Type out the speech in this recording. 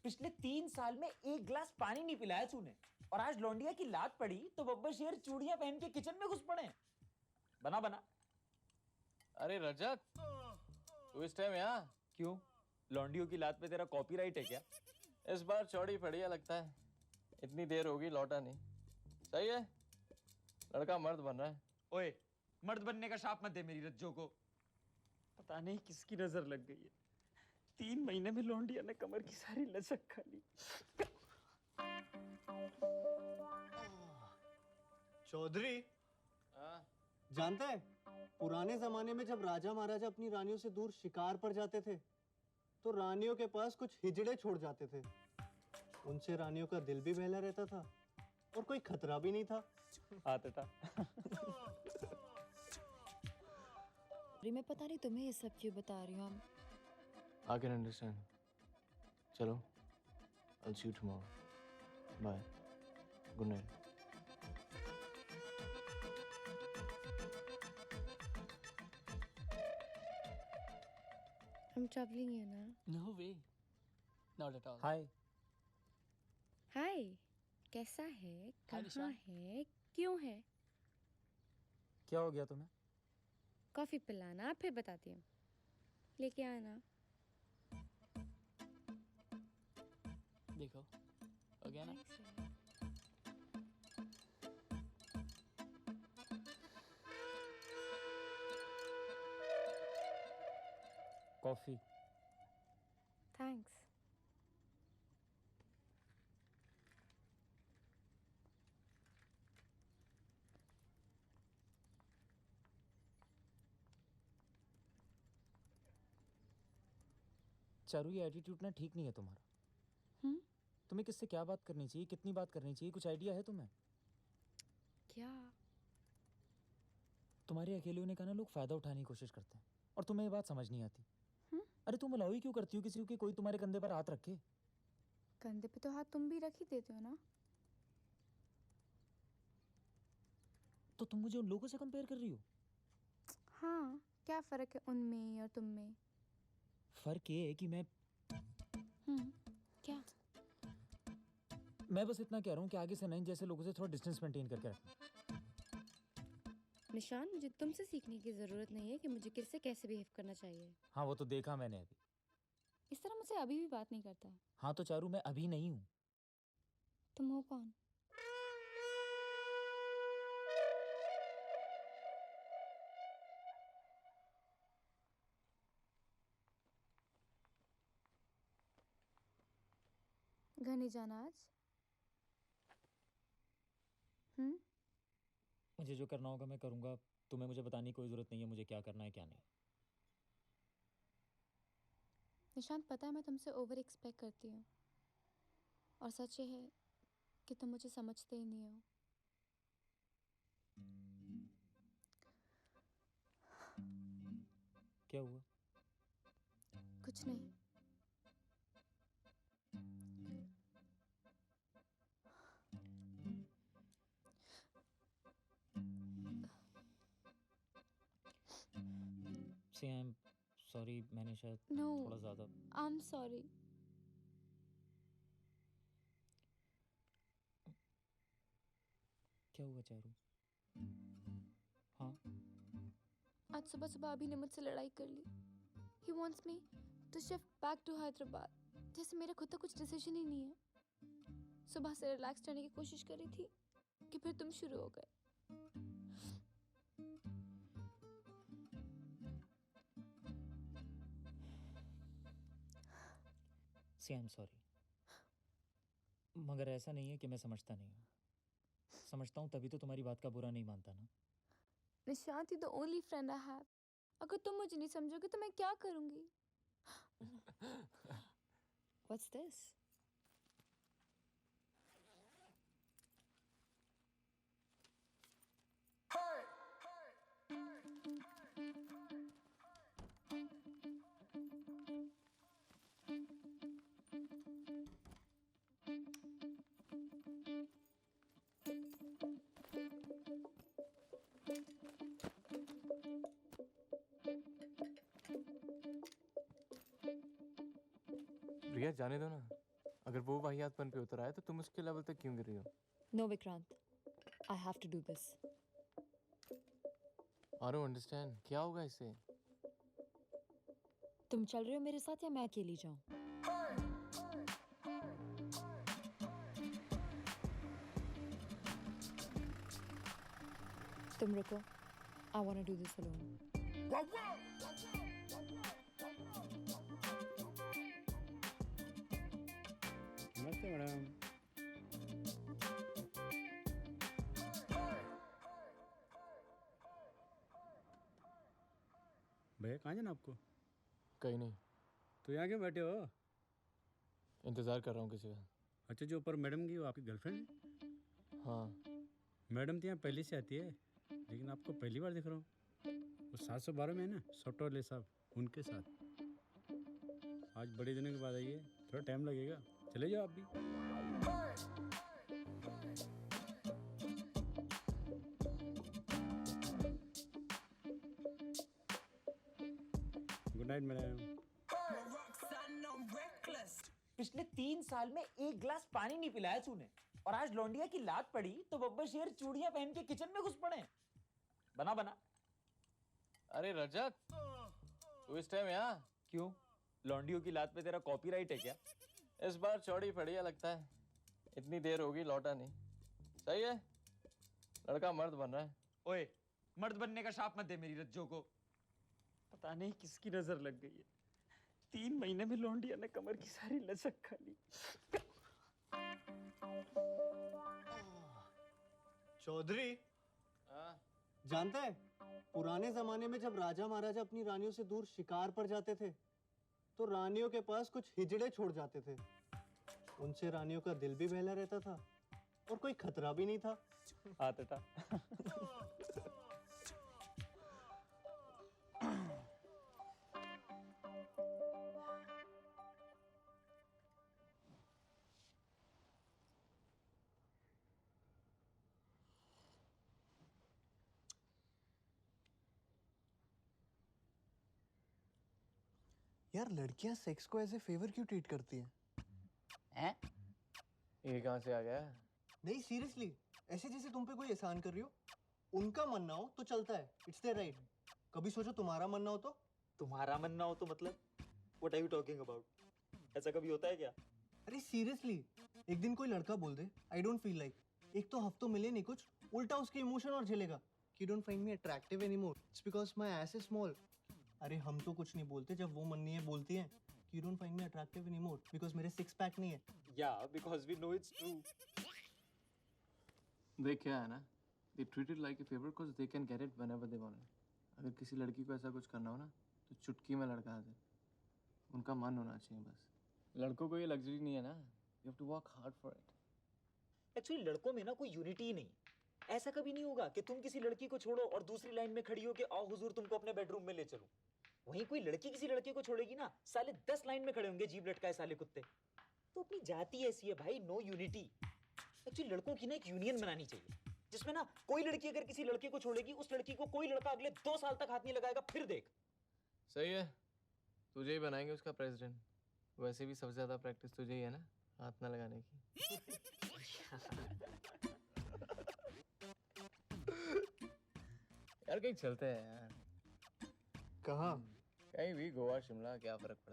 पिछले 3 साल में एक गिलास पानी नहीं पिलाया तूने, और आज लौंडिया की लात पड़ी तो बब्बर शेर चूड़ियां पहन के किचन में घुस पड़े। बना बना। अरे रजत, तू इस टाइम यहाँ क्यों? लौंडियों की लात पे तेरा कॉपीराइट है क्या? इस बार चौड़ी पड़ी है लगता है। इतनी देर होगी लौटा नहीं। सही है, लड़का मर्द बन रहा है। ओए, मर्द बनने का शाप मत दे मेरी रज्जो को। पता नहीं किसकी नजर लग गई है, 3 महीने में लौंडिया ने कमर की सारी लचक खा ली। चौधरी, जानते हैं पुराने जमाने में जब राजा महाराजा अपनी रानियों से दूर शिकार पर जाते थे तो रानियों के पास कुछ हिजड़े छोड़ जाते थे। उनसे रानियों का दिल भी बहला रहता था और कोई खतरा भी नहीं था। आता था। मैं पता नहीं तुम्हें ये सब क्यों बता रही हूँ। I can understand. चलो, I'll see you tomorrow. Bye. Good night. I'm troubling you ना? No way. Not at all. हाय। हाय, कैसा है? कहाँ निशा। है? क्यों है? क्या हो गया तुम्हें? कॉफी पिलाना, फिर बताती हूँ। लेके आना। देखो, हो गया ना? Thanks, यार। कॉफी। थैंक्स। चारू, ये एटीट्यूड ना ठीक नहीं है तुम्हारा। तुम्हें किससे क्या बात करनी चाहिए, कितनी बात करनी चाहिए, कुछ आइडिया है तुम्हें? क्या? तुम्हारे अकेले होने का ना लोग फायदा उठाने की कोशिश करते हैं, और तुम्हें ये बात समझ नहीं आती। अरे तुम अलाउ ही क्यों करती हो किसी को कि कोई तुम्हारे कंधे पर हाथ रखे? कंधे पे तो हाथ तुम भी रख ही देते हो ना। तो तुम मुझे उन लोगों से कंपेयर कर रही हो? हाँ, क्या फर्क है उनमें और तुम में? फर्क ये है कि क्या? मैं बस इतना कह रहा हूँ कि आगे से नहीं जैसे लोगों से थोड़ा डिस्टेंस मेंटेन करके रखना। निशान, मुझे तुमसे सीखने की जरूरत नहीं है कि मुझे किससे कैसे बिहेव करना चाहिए। हाँ, वो तो देखा मैंने अभी। इस तरह मुझसे अभी भी बात नहीं करता। हाँ तो चारू, मैं अभी नहीं हूँ। तुम हो कौन? घर नहीं जाना आज? मुझे जो करना होगा मैं करूँगा। तुम्हें मुझे बताने की कोई ज़रूरत नहीं है मुझे क्या करना है क्या नहीं। निशांत, पता है मैं तुमसे ओवर एक्सपेक्ट करती हूँ, और सच ये है कि तुम मुझे समझते ही नहीं हो। क्या हुआ? कुछ नहीं। सी आई एम सॉरी, मैंने शायद नो, थोड़ा ज़्यादा। I am sorry. क्या हुआ चारू? हाँ? आज सुबह सुबह अभी ने मुझसे लड़ाई कर ली। He wants me to shift back to Hyderabad, जैसे मेरा खुद का कुछ डिसीजन ही नहीं है। सुबह से रिलैक्स रहने की कोशिश कर रही थी कि फिर तुम शुरू हो गए। सी आई एम सॉरी, मगर ऐसा नहीं है कि मैं समझता नहीं हूँ। समझता हूँ तभी तो तुम्हारी बात का बुरा नहीं मानता ना। Nishant, you the only friend I have. अगर तुम मुझे नहीं समझोगे तो मैं क्या करूंगी? What's this? प्रिया, जाने दो ना, अगर वो वाहियातपन पे उतर आए तो तुम उसके लेवल तक क्यों गिर रही हो? No, Vikrant. I have to do this. I don't understand. क्या होगा इससे? तुम चल रहे हो मेरे साथ या मैं अकेली जाऊं? तुम रुको. I want to do this alone. नमस्ते मैडम। भैया कहाँ जाना आपको? कहीं नहीं, तो यहाँ क्यों बैठे हो? इंतज़ार कर रहा हूँ किसी का। अच्छा, जो ऊपर मैडम की वो आपकी गर्लफ्रेंड है? हाँ, मैडम तो यहाँ पहले से आती है, लेकिन आपको पहली बार दिख रहा हूँ। वो 712 में है ना, सॉफ्टवेयर वाले साहब, उनके साथ। आज बड़े दिनों के बाद आई है, थोड़ा टाइम लगेगा, चले जाओ आप भी। Good night madam. पिछले 3 साल में एक गिलास पानी नहीं पिलाया तूने, और आज लौंडिया की लात पड़ी तो बब्बर शेर चूड़ियां पहन के किचन में घुस पड़े। बना बना। अरे रजत, तू इस टाइम यहाँ? क्यों, लौंडियों की लात पे तेरा कॉपीराइट है क्या? इस बार चौड़ी पड़ी है लगता है। इतनी देर होगी लौटा नहीं। सही है, लड़का मर्द बन रहा है। ओए, मर्द बनने का शाप मत दे मेरी रज्जो को। पता नहीं किसकी नजर लग गई है, 3 महीने में लौंडिया ने कमर की सारी लचक खा ली। चौधरी, हाँ? जानते हैं पुराने जमाने में जब राजा महाराजा अपनी रानियों से दूर शिकार पर जाते थे तो रानियों के पास कुछ हिजड़े छोड़ जाते थे। उनसे रानियों का दिल भी बहला रहता था और कोई खतरा भी नहीं था। आता था। यार, लड़कियां सेक्स को एज ए फेवर क्यों ट्रीट करती हैं? हैं? ये कहाँ से आ गया? नहीं, सीरियसली, ऐसे जैसे तुम पे कोई एहसान कर रही हो। उनका मन ना हो तो चलता है, इट्स देयर राइट। कभी सोचो तुम्हारा मन ना हो तो? तुम्हारा मन ना हो तो मतलब? What are you talking about? ऐसा कभी होता है क्या? अरे सीरियसली, एक दिन कोई लड़का बोल दे आई डोंट फील लाइक, एक तो हफ्तों मिले नहीं कुछ, उल्टा उसके इमोशन और झेलेगा कि don't find me attractive anymore, it's because my S is small. अरे हम तो कुछ नहीं बोलते जब वो मन नहीं है बोलती हैं कि you don't find me attractive anymore because मेरे 6 पैक नहीं है। Yeah, because we know it's true. देख क्या है ना, they treat it like a favor because they can get it whenever they want it. अगर किसी लड़की को ऐसा कुछ करना हो ना तो चुटकी में लड़का आ जाए। उनका मन होना चाहिए बस। लड़कों को ये लग्जरी नहीं है ना, you have to work hard for it. Actually लड़कों में ना कोई यूनिटी ही नहीं। ऐसा कभी नहीं होगा कि तुम किसी लड़की को छोड़ो और दूसरी लाइन में खड़ी हो के आओ हुजूर तुमको अपने बेडरूम में ले चलूं। वहीं कोई लड़की किसी लड़के को छोड़ेगी ना, साले 10 लाइन में खड़े होंगे जीभ लटकाए साले कुत्ते। तो अपनी जाति ऐसी है भाई, नो यूनिटी। एक्चुअली लड़कों की ना एक यूनियन बनानी चाहिए जिसमें ना कोई लड़की अगर किसी लड़के को छोड़ेगी, उस लड़की को कोई लड़का अगले 2 साल तक हाथ नहीं लगाएगा। फिर देख। सही है, तुझे ही बनाएंगे उसका प्रेसिडेंट। वैसे भी सबसे ज़्यादा प्रैक्टिस तुझे ही है ना हाथ ना लगाने की। यार कहीं चलते हैं यार। कहाँ? कहीं भी, गोवा शिमला क्या फर्क पड़ता है।